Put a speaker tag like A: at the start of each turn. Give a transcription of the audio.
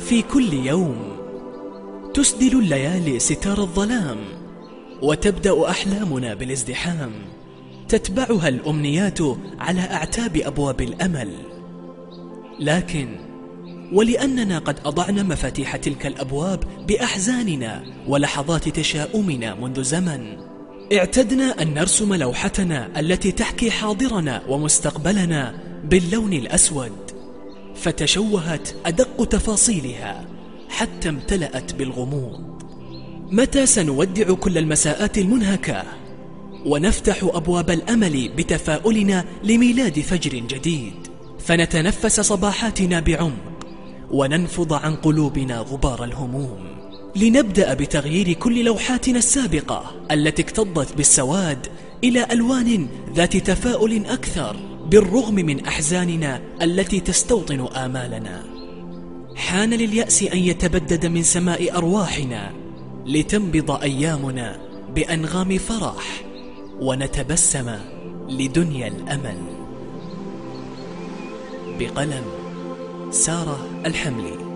A: في كل يوم تسدل الليالي ستار الظلام، وتبدأ أحلامنا بالازدحام، تتبعها الأمنيات على أعتاب أبواب الأمل. لكن ولأننا قد أضعنا مفاتيح تلك الأبواب بأحزاننا ولحظات تشاؤمنا منذ زمن، اعتدنا أن نرسم لوحتنا التي تحكي حاضرنا ومستقبلنا باللون الأسود، فتشوهت أدق تفاصيلها حتى امتلأت بالغموض. متى سنودع كل المساءات المنهكة ونفتح أبواب الأمل بتفاؤلنا لميلاد فجر جديد، فنتنفس صباحاتنا بعمق وننفض عن قلوبنا غبار الهموم، لنبدأ بتغيير كل لوحاتنا السابقة التي اكتظت بالسواد إلى ألوان ذات تفاؤل أكثر، بالرغم من أحزاننا التي تستوطن آمالنا. حان لليأس أن يتبدد من سماء أرواحنا، لتنبض أيامنا بأنغام فرح ونتبسم لدنيا الأمل. بقلم سارة الحملي.